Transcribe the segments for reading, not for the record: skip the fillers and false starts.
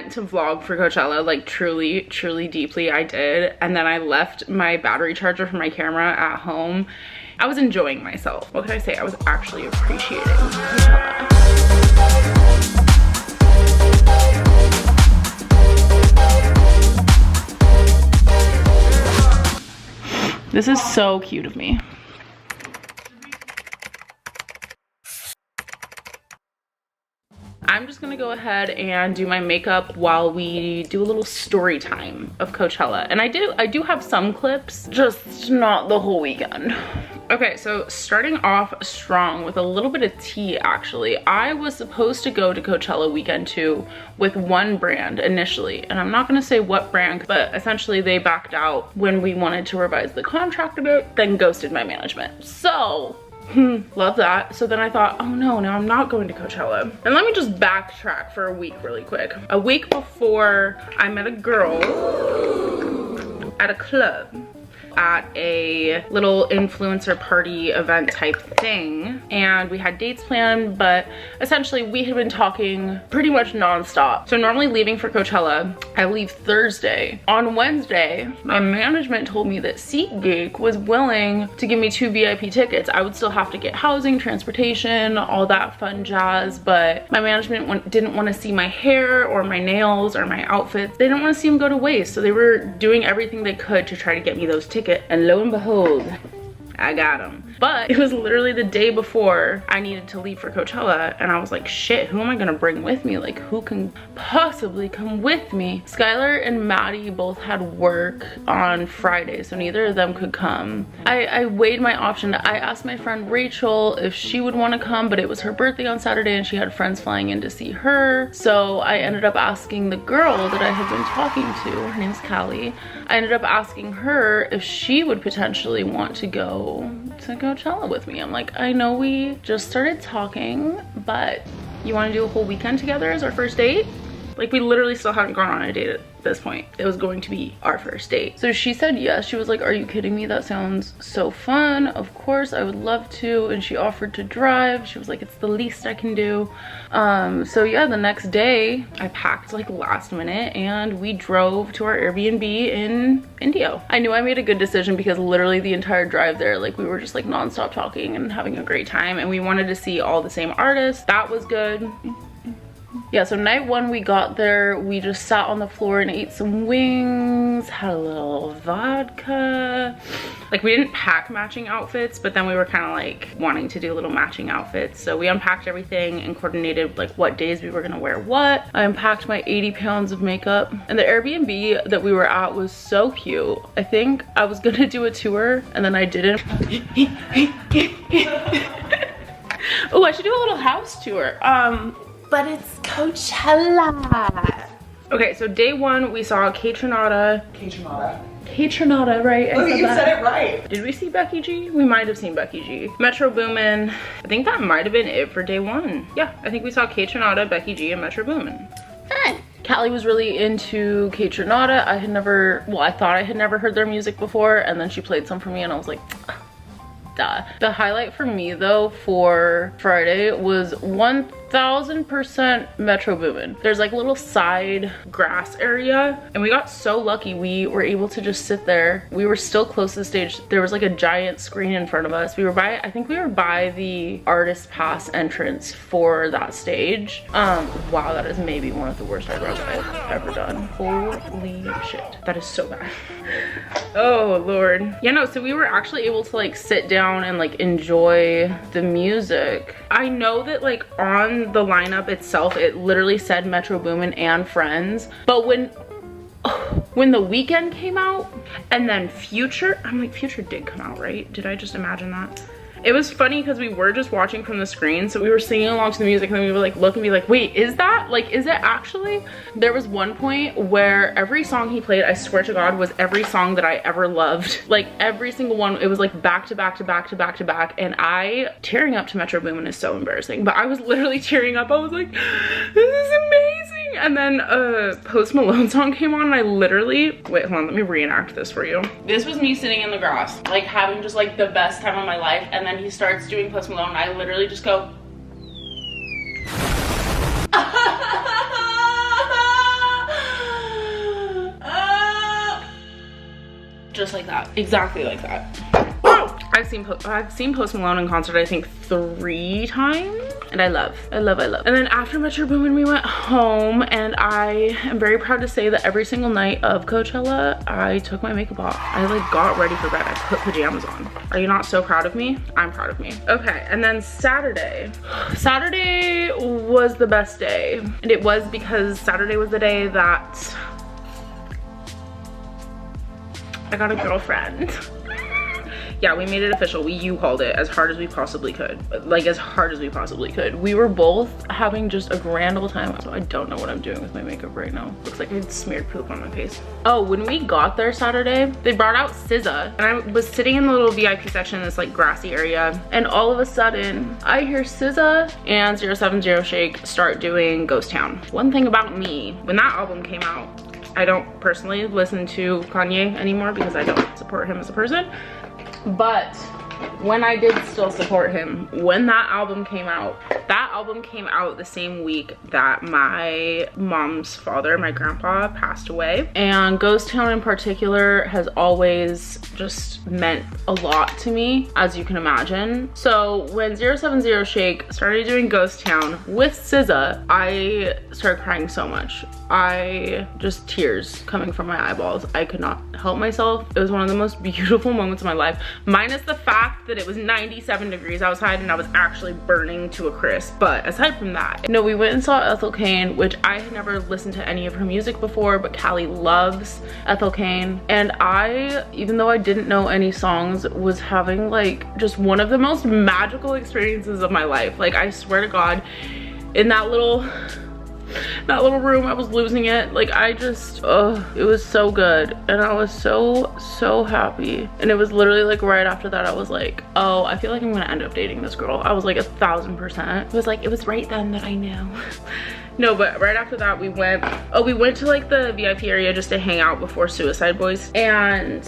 meant to vlog for Coachella, like truly deeply I did, and then I left my battery charger for my camera at home. I was enjoying myself. What can I say? I was actually appreciating Coachella. This is so cute of me. I'm just gonna go ahead and do my makeup while we do a little story time of Coachella. And I do have some clips, just not the whole weekend. Okay, so starting off strong with a little bit of tea actually. I was supposed to go to Coachella weekend 2 with one brand initially, and I'm not gonna say what brand, but essentially they backed out when we wanted to revise the contract a bit, then ghosted my management. So, love that. So then I thought, oh no, now I'm not going to Coachella. And let me just backtrack for a week really quick. A week before, I met a girl at a club at a little influencer party event type thing, and we had dates planned, but essentially we had been talking pretty much non-stop. So normally leaving for Coachella, I leave Thursday. On Wednesday, my management told me that SeatGeek was willing to give me 2 VIP tickets. I would still have to get housing, transportation, all that fun jazz, but my management didn't want to see my hair or my nails or my outfits. They didn't want to see them go to waste, so they were doing everything they could to try to get me those tickets. And lo and behold, I got them. But it was literally the day before I needed to leave for Coachella, and I was like, shit, who am I gonna bring with me? Like, who can possibly come with me? Skylar and Maddie both had work on Friday, so neither of them could come. I weighed my option. I asked my friend Rachel if she would want to come, but it was her birthday on Saturday and she had friends flying in to see her. So I ended up asking the girl that I had been talking to, her name's Callie, I ended up asking her if she would potentially want to go to Coachella with me. I'm like, I know we just started talking, but you want to do a whole weekend together as our first date? Like, we literally still hadn't gone on a date at this point. It was going to be our first date. So she said yes. She was like, are you kidding me? That sounds so fun. Of course, I would love to. And she offered to drive. She was like, it's the least I can do. So yeah, the next day I packed like last minute and we drove to our Airbnb in Indio. I knew I made a good decision because literally the entire drive there, like, we were just like nonstop talking and having a great time, and we wanted to see all the same artists. That was good. Yeah, so night 1 we got there, we just sat on the floor and ate some wings, had a little vodka. Like, we didn't pack matching outfits, but then we were kind of like wanting to do little matching outfits. So we unpacked everything and coordinated like what days we were gonna wear what. I unpacked my 80 pounds of makeup, and the Airbnb that we were at was so cute. I think I was gonna do a tour and then I didn't. Oh, I should do a little house tour. But it's Coachella. Okay, so day 1 we saw Kaytranada, right? Oh, you said it right. Did we see Becky G? We might have seen Becky G. Metro Boomin. I think that might have been it for day 1. Yeah, I think we saw Kaytranada, Becky G, and Metro Boomin. Fun. Callie was really into Kaytranada. I thought I had never heard their music before, and then she played some for me and I was like, duh. The highlight for me though for Friday was 1000% Metro Boomin. There's like a little side grass area, and we got so lucky we were able to just sit there. We were still close to the stage. There was like a giant screen in front of us. I think we were by the artist pass entrance for that stage. Wow, that is maybe one of the worst eyebrows I've ever done. Holy shit, that is so bad. Oh Lord. Yeah, no, so we were actually able to like sit down and like enjoy the music. I know that like on the lineup itself it literally said Metro Boomin and Friends, but when the Weeknd came out and then Future, I'm like, Future did come out, right? Did I just imagine that? It was funny because we were just watching from the screen, so we were singing along to the music and then we would like look and be like, wait, is that? Like, is it actually? There was one point where every song he played, I swear to God, was every song that I ever loved. Like every single one, it was like back to back to back to back to back, and tearing up to Metro Boomin is so embarrassing, but I was literally tearing up. I was like, this is amazing. And then a Post Malone song came on and I literally, wait, hold on, let me reenact this for you. This was me sitting in the grass, like having just like the best time of my life, and then he starts doing Post Malone and I literally just go that. Exactly like that. I've seen Post Malone in concert, I think 3 times, and I love. And then after Metro Boomin, we went home, and I am very proud to say that every single night of Coachella, I took my makeup off. I like got ready for bed. I put pajamas on. Are you not so proud of me? I'm proud of me. Okay, and then Saturday was the best day, and it was because Saturday was the day that I got a girlfriend. Yeah, we made it official. We U-hauled it as hard as we possibly could. Like, as hard as we possibly could. We were both having just a grand old time. So I don't know what I'm doing with my makeup right now. Looks like I smeared poop on my face. Oh, when we got there Saturday, they brought out SZA. And I was sitting in the little VIP section in this like grassy area. And all of a sudden, I hear SZA and 070 Shake start doing Ghost Town. One thing about me, when that album came out, I don't personally listen to Kanye anymore because I don't support him as a person. But when I did still support him, when that album came out the same week that my mom's father, my grandpa, passed away. And Ghost Town in particular has always just meant a lot to me, as you can imagine. So when 070 Shake started doing Ghost Town with SZA, I started crying so much. Just tears coming from my eyeballs. I could not help myself. It was one of the most beautiful moments of my life, minus the fact that it was 97 degrees outside and I was actually burning to a crisp. But aside from that, no, we went and saw Ethel Cain, which I had never listened to any of her music before, but Callie loves Ethel Cain. And I, even though I didn't know any songs, was having like just one of the most magical experiences of my life. Like, I swear to God, in that little room, I was losing it. Like, I just, it was so good. And I was so happy. And it was literally like right after that, I was like, oh, I feel like I'm gonna end up dating this girl. I was like 1000%. It was like, it was right then that I knew. No, but right after that, we went to like the VIP area just to hang out before Suicide Boys. And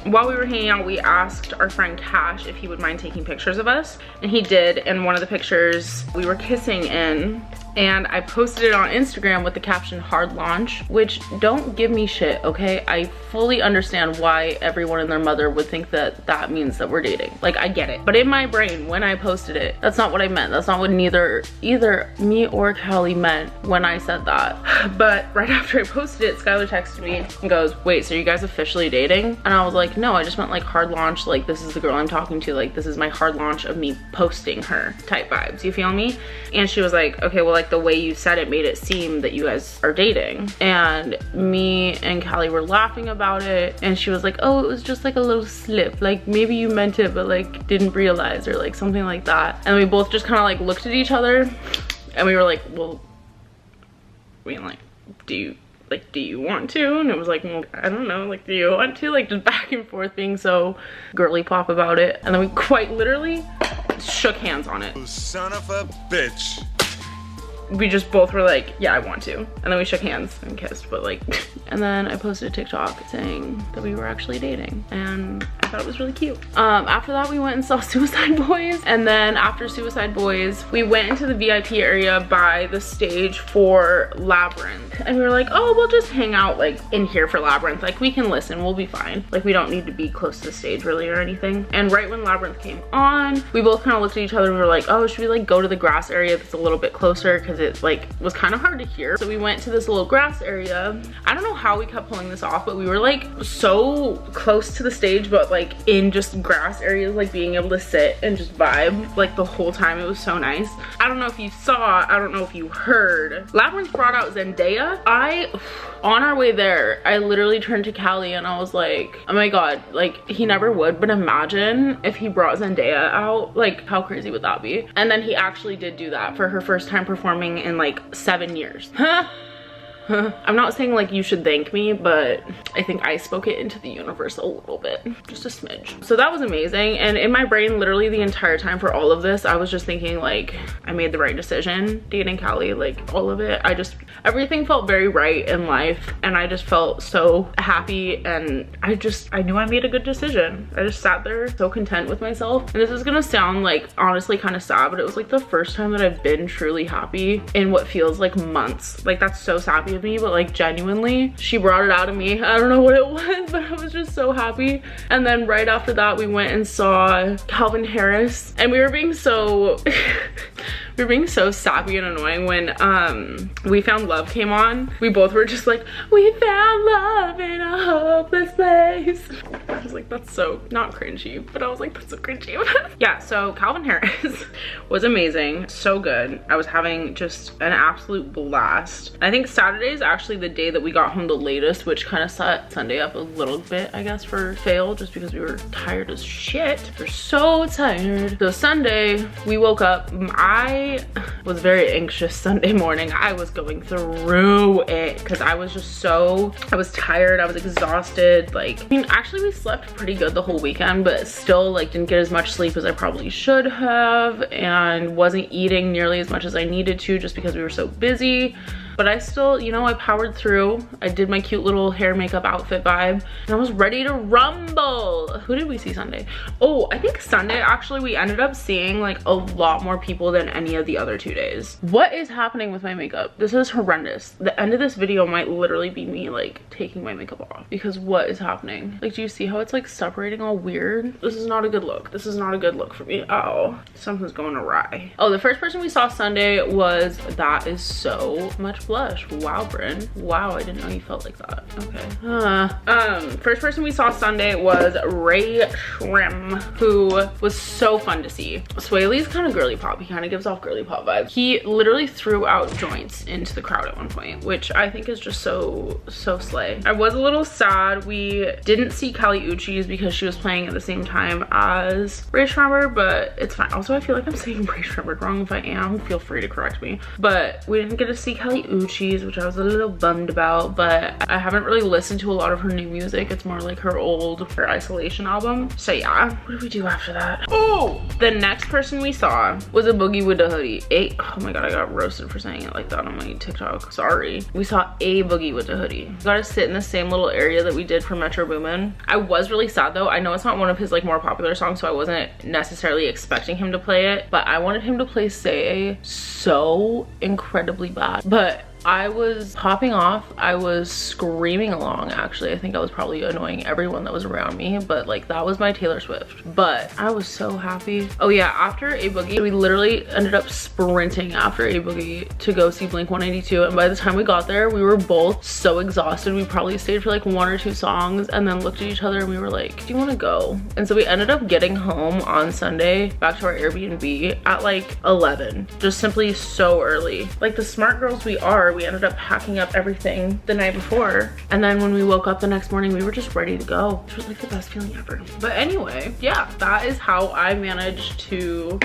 while we were hanging out, we asked our friend Cash if he would mind taking pictures of us. And he did. And one of the pictures we were kissing in, and I posted it on Instagram with the caption "hard launch," which, don't give me shit, okay? I fully understand why everyone and their mother would think that that means that we're dating. Like, I get it. But in my brain, when I posted it, that's not what I meant. That's not what either me or Callie meant when I said that. But right after I posted it, Skylar texted me and goes, wait, so you guys officially dating? And I was like, no, I just meant like hard launch, like this is the girl I'm talking to, like this is my hard launch of me posting her type vibes, you feel me? And she was like, okay, well, like the way you said it made it seem that you guys are dating. And me and Callie were laughing about it, and she was like, oh, it was just like a little slip, like maybe you meant it but like didn't realize, or like something like that. And we both just kind of like looked at each other and we were like, well, I mean, like, do you want to? And it was like, well, I don't know, like, do you want to? Like, just back and forth being so girly pop about it. And then we quite literally shook hands on it. Son of a bitch. We just both were like, yeah, I want to. And then we shook hands and kissed, but like, and then I posted a TikTok saying that we were actually dating, and I thought it was really cute. After that, we went and saw Suicide Boys. And then after Suicide Boys, we went into the VIP area by the stage for Labyrinth. And we were like, oh, we'll just hang out like in here for Labyrinth. Like, we can listen, we'll be fine. Like, we don't need to be close to the stage really or anything. And right when Labyrinth came on, we both kind of looked at each other and we were like, oh, should we like go to the grass area that's a little bit closer? Because it like was kind of hard to hear. So we went to this little grass area. I don't know how we kept pulling this off, but we were like so close to the stage, but like in just grass areas, like being able to sit and just vibe like the whole time. It was so nice. I don't know if you saw, I don't know if you heard, Labyrinth brought out Zendaya. On our way there, I literally turned to Callie and I was like, oh my God, like he never would, but imagine if he brought Zendaya out, like how crazy would that be? And then he actually did do that for her first time performing in like 7 years. I'm not saying like you should thank me, but I think I spoke it into the universe a little bit, just a smidge. So that was amazing. And in my brain, literally the entire time for all of this, I was just thinking like, I made the right decision dating Callie, like all of it. Everything felt very right in life, and I just felt so happy, and I knew I made a good decision. I just sat there so content with myself. And this is gonna sound like honestly kind of sad, but it was like the first time that I've been truly happy in what feels like months. Like, that's so sappy of me, but like genuinely, she brought it out of me. I don't know what it was, but I was just so happy. And then right after that, we went and saw Calvin Harris, and we were being so we were being so sappy and annoying when We Found Love came on. We both were just like, we found love in a hopeless place. I was like, that's so not cringy, but I was like, that's so cringy. Yeah, so Calvin Harris was amazing, so good. I was having just an absolute blast. I think Saturday is actually the day that we got home the latest, which kind of set Sunday up a little bit, I guess, for fail, just because we were tired as shit. We're so tired. So Sunday, we woke up. I was very anxious Sunday morning. I was going through it because I was just so, I was tired, I was exhausted. Like, I mean, actually we slept pretty good the whole weekend, but still like didn't get as much sleep as I probably should have, and wasn't eating nearly as much as I needed to just because we were so busy. But I still, you know, I powered through. I did my cute little hair makeup outfit vibe, and I was ready to rumble. Who did we see Sunday? Oh, I think Sunday, actually, we ended up seeing like a lot more people than any of the other 2 days. What is happening with my makeup? This is horrendous. The end of this video might literally be me like taking my makeup off, because what is happening? Like, do you see how it's like separating all weird? This is not a good look. This is not a good look for me. Oh, something's going awry. Oh, the first person we saw Sunday was, that is so much blush. Wow, Brynne. Wow, I didn't know you felt like that. Okay. First person we saw Sunday was Ray Shrim, who was so fun to see. Swaley's kind of girly pop. He kind of gives off girly pop vibes. He literally threw out joints into the crowd at one point, which I think is just so slay. I was a little sad we didn't see Kali Uchis because she was playing at the same time as Ray Shrimmer, but it's fine. Also, I feel like I'm saying Ray Shrimmer wrong. If I am, feel free to correct me. But we didn't get to see Kali Uchis, which I was a little bummed about, but I haven't really listened to a lot of her new music. It's more like her Isolation album. So yeah, what did we do after that? Oh, the next person we saw was a Boogie with the Hoodie. Oh my god, I got roasted for saying it like that on my TikTok. Sorry. We saw a Boogie with the Hoodie. We got to sit in the same little area that we did for Metro Boomin. I was really sad though. I know it's not one of his like more popular songs, so I wasn't necessarily expecting him to play it, but I wanted him to play Say so incredibly bad. But I was popping off. I was screaming along, actually. I think I was probably annoying everyone that was around me, but like that was my Taylor Swift. But I was so happy. Oh yeah, after A Boogie, we literally ended up sprinting after A Boogie to go see Blink 182, and by the time we got there, we were both so exhausted. We probably stayed for like 1 or 2 songs and then looked at each other and we were like, do you want to go? And so we ended up getting home on Sunday back to our Airbnb at like 11, just simply so early. Like the smart girls we are, we ended up packing up everything the night before, and then when we woke up the next morning, we were just ready to go, which was like the best feeling ever. But anyway, yeah, that is how I managed to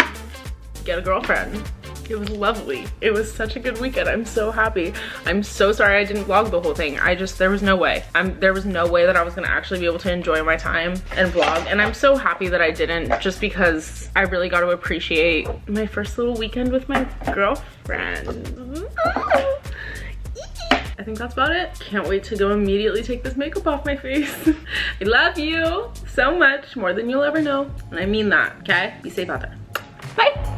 get a girlfriend. It was lovely. It was such a good weekend. I'm so happy. I'm so sorry I didn't vlog the whole thing. There was no way. There was no way that I was gonna actually be able to enjoy my time and vlog, and I'm so happy that I didn't, just because I really got to appreciate my first little weekend with my girlfriend. I think that's about it. Can't wait to go immediately take this makeup off my face. I love you so much, more than you'll ever know, and I mean that, okay? Be safe out there. Bye.